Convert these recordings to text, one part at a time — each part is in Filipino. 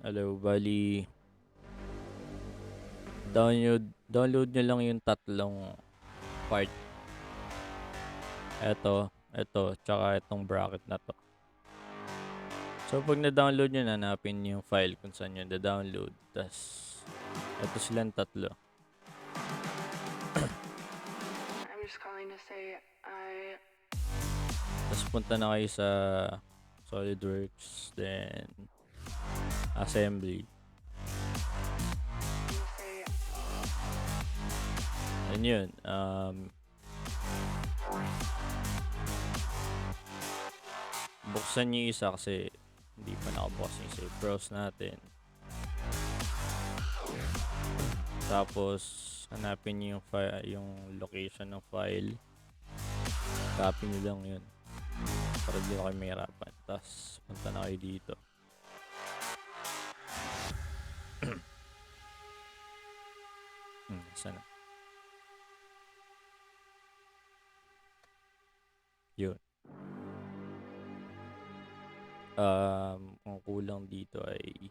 Hello, bali download nyo lang yung tatlong part. Eto, tsaka itong bracket na to. So, pag na-download nyo, hanapin nyo yung file kung saan nyo na-download. Tas, eto silang tatlo. I'm just calling to say Tas, punta na kayo sa SolidWorks, then Assembly. Then yun, buksan nyo yung isa kasi hindi pa nakabukas yung isa. Browse natin. Tapos, hanapin nyo yung location ng file. Copy nyo lang yun. Para di na kayo mahirapan. Tapos, punta na kayo dito. Sana. Yun. Ang kulang dito ay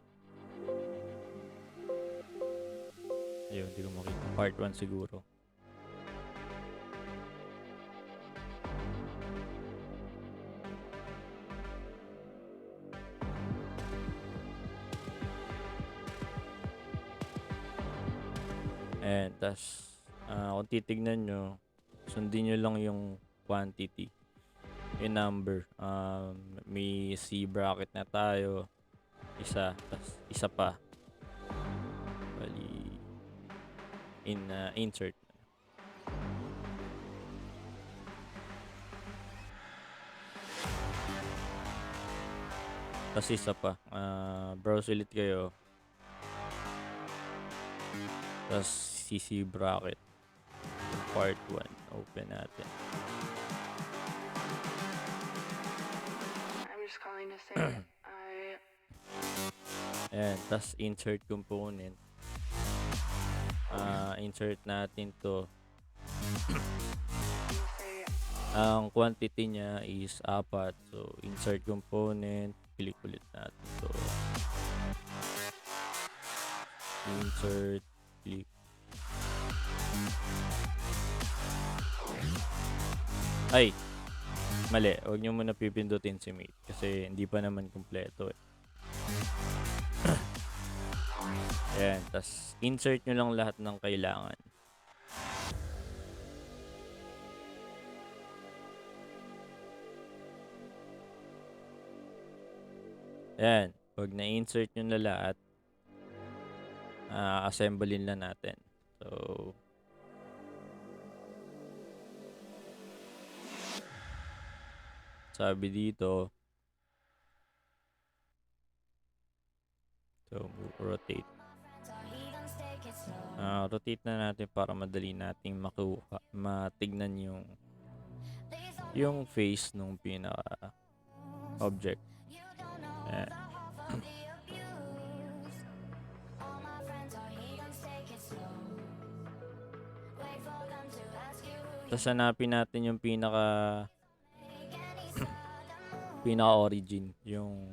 ayun, hindi ko makita. Part 1 siguro. And tas kung titignan nyo, sundin nyo lang yung quantity, yung number. May C bracket na tayo, isa, tas isa pa. Bali, insert. Tas isa pa. Browse ulit kayo. Tas CC bracket. Part 1. Open natin. I'm just calling to say Ayan. Tas insert component. Insert natin to. Ang quantity niya is 4. So, insert component. Click ulit natin to. Insert. Click. Ay! Mali. Huwag nyo muna pipindutin si mate. Kasi hindi pa naman kumpleto eh. Ayan. Tas, insert nyo lang lahat ng kailangan. Ayan. Pag na-insert nyo na lahat, assemblein lang natin. So, sabi dito, so rotate. Rotate na natin para madali nating matignan yung face nung pinaka object. Ayan. Tapos hanapin natin yung pinaka origin, yung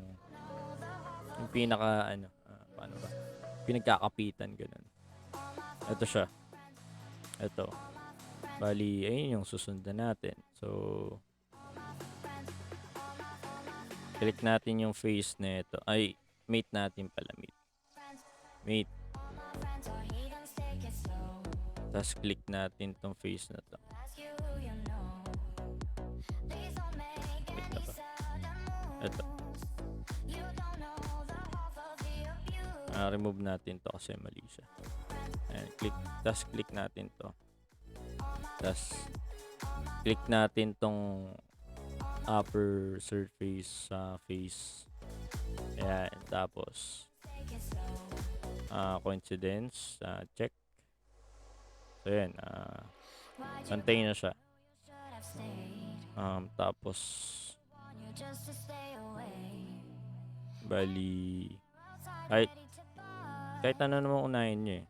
pinaka paano ba? Pinagkakapitan ganun. Ito siya. Ito. Bali, ayun yung susundan natin. So, click natin yung face na ito. Ay, mate natin pala. Mate. Tapos click natin tong face na to. Click na ba? Ito. Remove natin to kasi mali siya. Ayan, click. Tapos click natin to. Tapos click natin tong upper surface face. Ayan. Tapos coincidence. Check. So, ayan. Pantay na siya. Tapos bali kahit ano naman unahin nyo eh.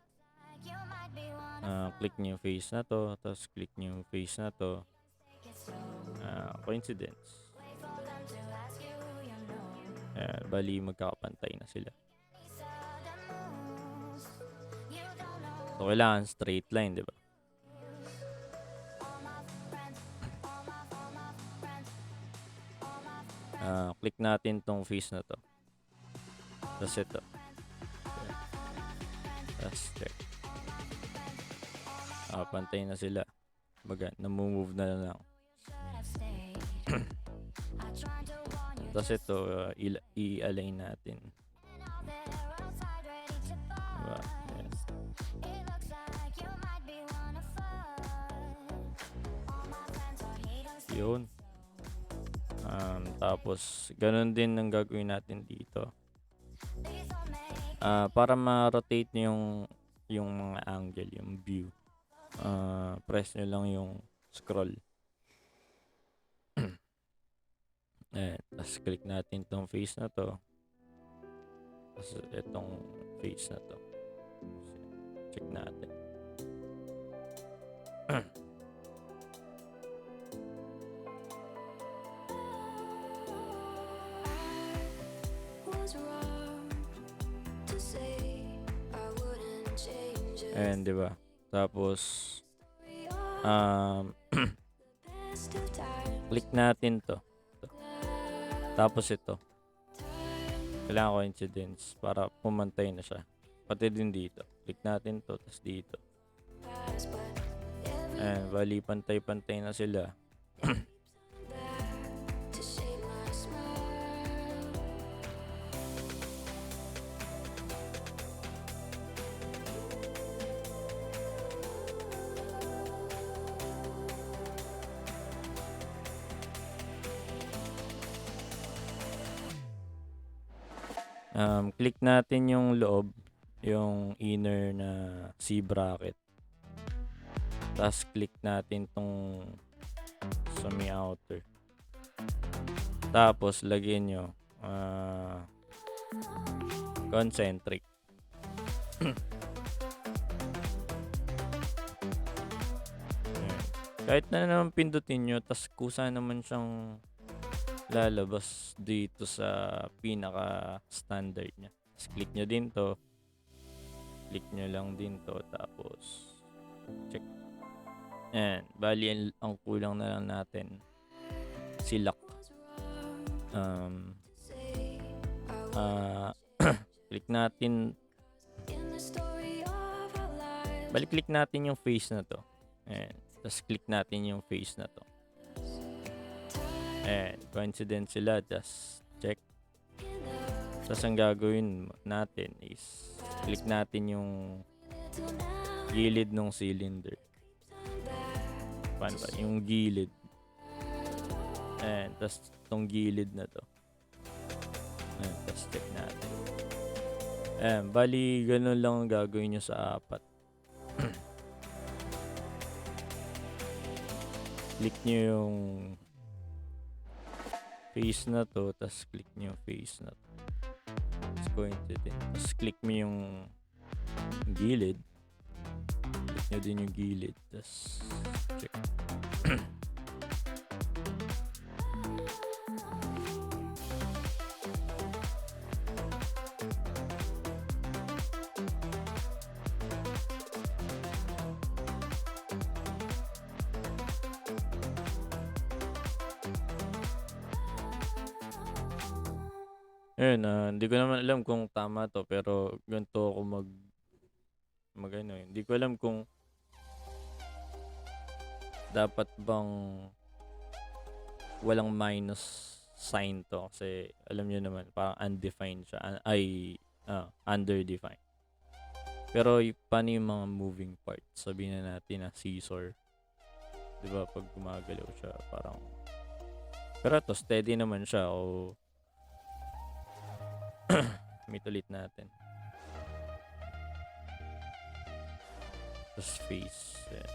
Click nyo yung face na to. Tapos click nyo yung face na to. Coincidence. Bali magkakapantay na sila. So, kailangan straight line, di ba? Click natin tong face na to. Tapos ito. Tapos check. Pantay na sila. Baga, namumove na lang. Tapos ito, i-align natin. Diba? Ayan. Yun. Tapos, ganun din ang gagawin natin dito. Para ma-rotate nyo yung mga angle, yung view. Press nyo lang yung scroll. Tapos click natin tong face na to. Tapos itong face na to. Check natin. Ayan, di ba? Tapos, click natin to. Tapos ito. Kailangan coincidence para pumantay na siya. Pati din dito. Click natin to, tapos dito. Ayan, bali pantay-pantay na sila. Click natin yung loob, yung inner na C bracket. Tapos click natin tong sa may outer. Tapos lagyan nyo concentric. Kahit na naman pindutin nyo, tas kusa naman siyang lalabas dito sa pinaka standard nya. Tapos click nyo din to. Click nyo lang din to. Tapos check. Ayan. Bali ang kulang na lang natin si lock. Click natin. Balik click natin yung face na to. Ayan. Tapos click natin yung face na to. And coincidence sila, just check. Tapos ang gagawin natin is click natin yung gilid ng cylinder. Paano ba? Yung gilid. And tapos itong gilid na to. And tapos check natin. And bali ganun lang ang gagawin nyo sa apat. Click nyo yung face na to, tapos click nyo yung face na to. Tapos coincident. Tapos click mo yung gilid. Click nyo din yung gilid. Tapos check. Ayun, hindi ko naman alam kung tama to, pero ganito ako hindi ko alam kung dapat bang walang minus sign to, kasi alam niyo naman parang undefined siya, underdefined. Pero paano yung mga moving parts? Sabihin na natin na scissor, di ba, pag gumagalaw siya parang, pero to steady naman siya. O meet ulit natin. Tapos face. Ayan.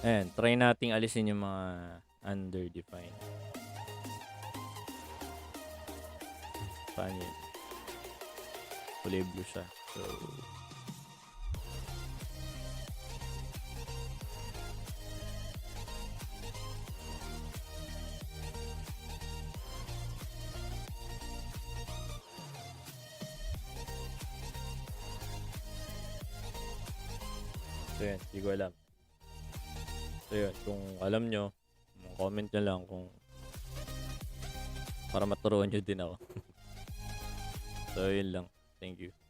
Ayan, try nating alisin yung mga underdefined. Paano yun? Kulay blue siya. So, So yun, di ko alam. So yun, kung alam nyo, comment nyo lang kung para maturuan nyo din ako. So yun lang. Thank you.